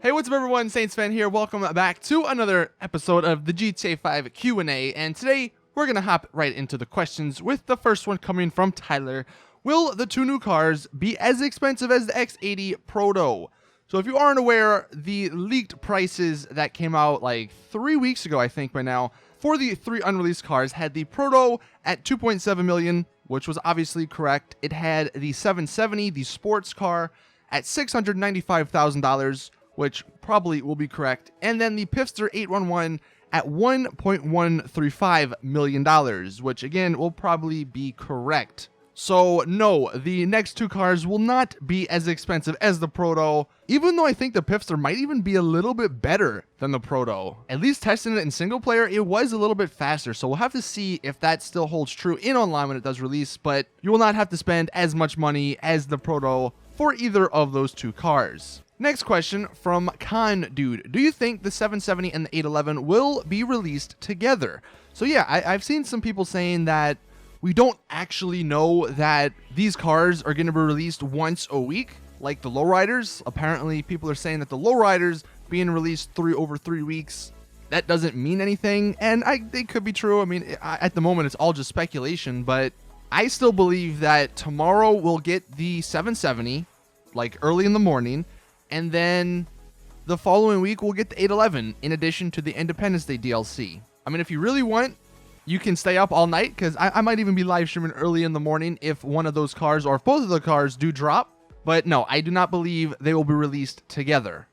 Hey, what's up everyone, Saintsfan here. Welcome back to another episode of the GTA 5 Q&A, and today we're going to hop right into the questions with the first one coming from Tyler. Will the two new cars be as expensive as the X80 Proto? So if you aren't aware, the leaked prices that came out like 3 weeks ago, I think by now, for the three unreleased cars had the Proto at $2.7 million, which was obviously correct. It had the 770, the sports car, at $695,000, which probably will be correct. And then the Pifster 811 at $1.135 million, which again will probably be correct. So no, the next two cars will not be as expensive as the Proto, even though I think the Pifster might even be a little bit better than the Proto. At least testing it in single player, it was a little bit faster, so we'll have to see if that still holds true in online when it does release, but you will not have to spend as much money as the Proto for either of those two cars. Next question from Con Dude. Do you think the 770 and the 811 will be released together? So yeah, I've seen some people saying that we don't actually know that these cars are going to be released once a week, like the lowriders. Apparently, people are saying that the lowriders being released over 3 weeks, that doesn't mean anything, and it could be true. I mean, at the moment, it's all just speculation, but I still believe that tomorrow we'll get the 770, like early in the morning, and then the following week we'll get the 811 in addition to the Independence Day DLC. I mean, if you really want, you can stay up all night, because I might even be live streaming early in the morning if one of those cars or if both of the cars do drop. But no, I do not believe they will be released together.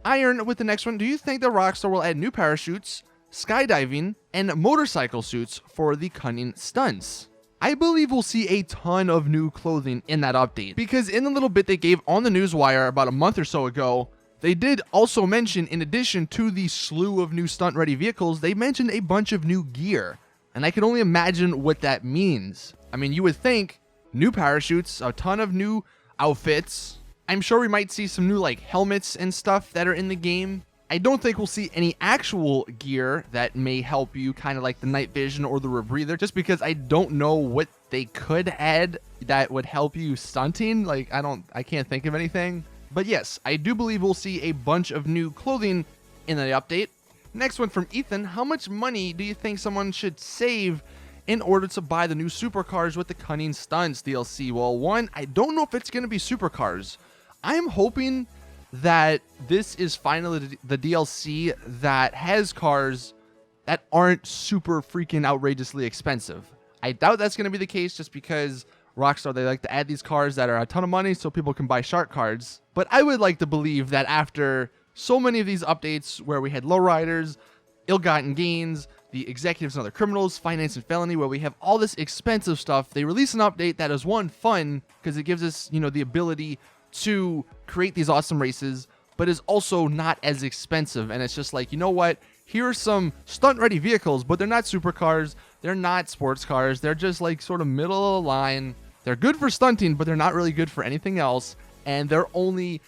Iron with the next one. Do you think that Rockstar will add new parachutes, skydiving, and motorcycle suits for the Cunning Stunts? I believe we'll see a ton of new clothing in that update, because in the little bit they gave on the newswire about a month or so ago, they did also mention, in addition to the slew of new stunt-ready vehicles, they mentioned a bunch of new gear. And I can only imagine what that means. I mean, you would think new parachutes, a ton of new outfits. I'm sure we might see some new like helmets and stuff that are in the game. I don't think we'll see any actual gear that may help you, kind of like the night vision or the rebreather, just because I don't know what they could add that would help you stunting. Like, I can't think of anything. But yes, I do believe we'll see a bunch of new clothing in the update. Next one from Ethan. How much money do you think someone should save in order to buy the new Supercars with the Cunning Stunts DLC? Well, one, I don't know if it's going to be Supercars. I'm hoping that this is finally the DLC that has cars that aren't super freaking outrageously expensive. I doubt that's going to be the case, just because Rockstar, they like to add these cars that are a ton of money so people can buy shark cards. But I would like to believe that after so many of these updates where we had lowriders, ill-gotten gains, the executives and other criminals, finance and felony, where we have all this expensive stuff, they release an update that is, one, fun, because it gives us, the ability to create these awesome races, but is also not as expensive. And it's just like, you know what? Here are some stunt-ready vehicles, but they're not supercars, they're not sports cars, they're just like sort of middle of the line. They're good for stunting, but they're not really good for anything else, and they're only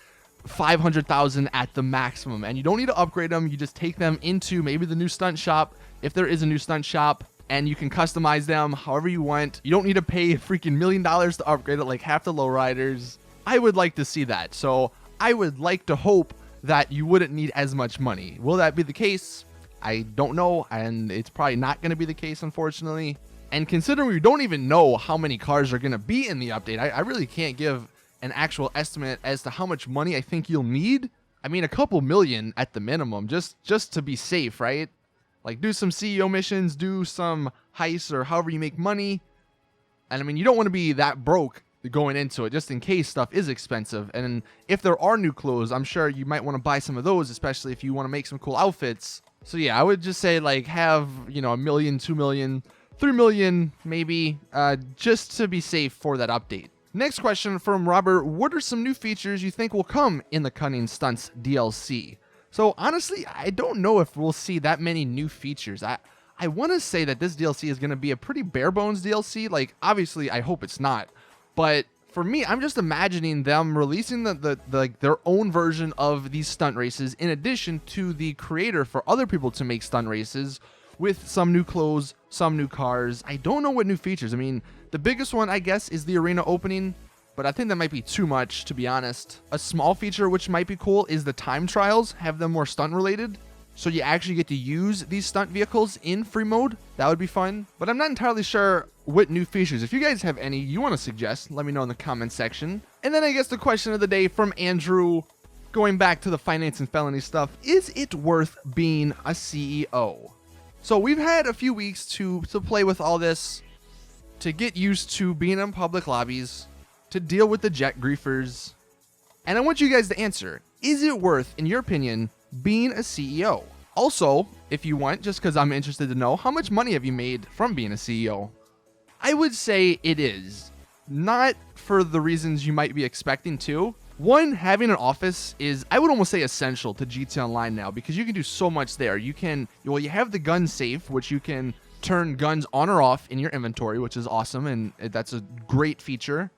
500,000 at the maximum, and you don't need to upgrade them. You just take them into maybe the new stunt shop, if there is a new stunt shop, and you can customize them however you want. You don't need to pay a freaking $1 million to upgrade it like half the lowriders. I would like to see that, so I would like to hope that you wouldn't need as much money. Will that be the case? I don't know, and it's probably not going to be the case, unfortunately. And considering we don't even know how many cars are going to be in the update, I really can't give an actual estimate as to how much money I think you'll need. I mean, a couple million at the minimum, just to be safe, right? Like, do some CEO missions, do some heists, or however you make money. And I mean, you don't want to be that broke going into it, just in case stuff is expensive. And if there are new clothes, I'm sure you might want to buy some of those, especially if you want to make some cool outfits. So yeah, I would just say, like, have, $1 million, $2 million, $3 million, maybe, just to be safe for that update. Next question from Robert. What are some new features you think will come in the Cunning Stunts DLC? So honestly, I don't know if we'll see that many new features. I want to say that this DLC is going to be a pretty bare bones DLC. Like, obviously, I hope it's not. But for me, I'm just imagining them releasing their own version of these stunt races, in addition to the creator for other people to make stunt races, with some new clothes, some new cars. I don't know what new features. I mean, the biggest one, I guess, is the arena opening. but I think that might be too much, to be honest. A small feature which might be cool is the time trials, have them more stunt related. So you actually get to use these stunt vehicles in free mode. That would be fun. But I'm not entirely sure what new features. If you guys have any you want to suggest, let me know in the comment section. And then I guess the question of the day from Andrew, going back to the finance and felony stuff, is it worth being a CEO? So we've had a few weeks to play with all this, to get used to being in public lobbies, to deal with the jet griefers. And I want you guys to answer, is it worth, in your opinion, being a CEO? Also, if you want, just because I'm interested to know, how much money have you made from being a CEO? I would say it is. Not for the reasons you might be expecting to. One, having an office is, I would almost say, essential to GTA Online now, because you can do so much there. You have the gun safe, which you can turn guns on or off in your inventory, which is awesome, and that's a great feature.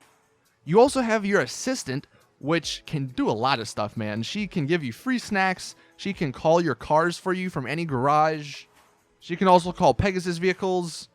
You also have your assistant, which can do a lot of stuff, man. She can give you free snacks. She can call your cars for you from any garage. She can also call Pegasus vehicles.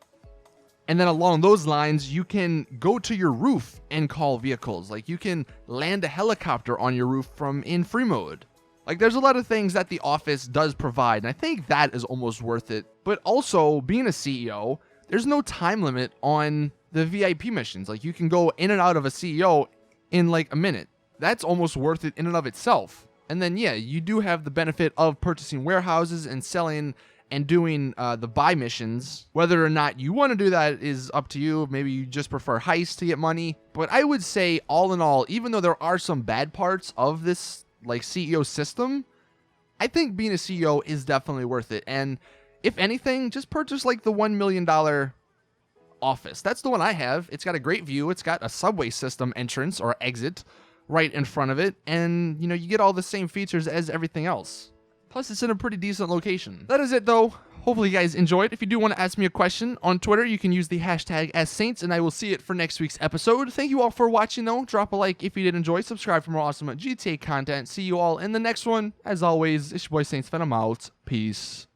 And then along those lines, you can go to your roof and call vehicles. Like, you can land a helicopter on your roof from in free mode. Like, there's a lot of things that the office does provide, and I think that is almost worth it. But also, being a CEO, there's no time limit on the VIP missions. Like, you can go in and out of a CEO in like a minute. That's almost worth it in and of itself. And then, yeah, you do have the benefit of purchasing warehouses and selling and doing the buy missions. Whether or not you want to do that is up to you. Maybe you just prefer heists to get money. But I would say, all in all, even though there are some bad parts of this like CEO system, I think being a CEO is definitely worth it. And if anything, just purchase like the $1 million office. That's the one I have. It's got a great view. It's got a subway system entrance or exit right in front of it. And, you know, you get all the same features as everything else. Plus, it's in a pretty decent location. That is it, though. Hopefully, you guys enjoyed. If you do want to ask me a question on Twitter, you can use the hashtag #AskSaints, and I will see it for next week's episode. Thank you all for watching, though. Drop a like if you did enjoy. Subscribe for more awesome GTA content. See you all in the next one. As always, it's your boy Saintsfan. I'm out. Peace.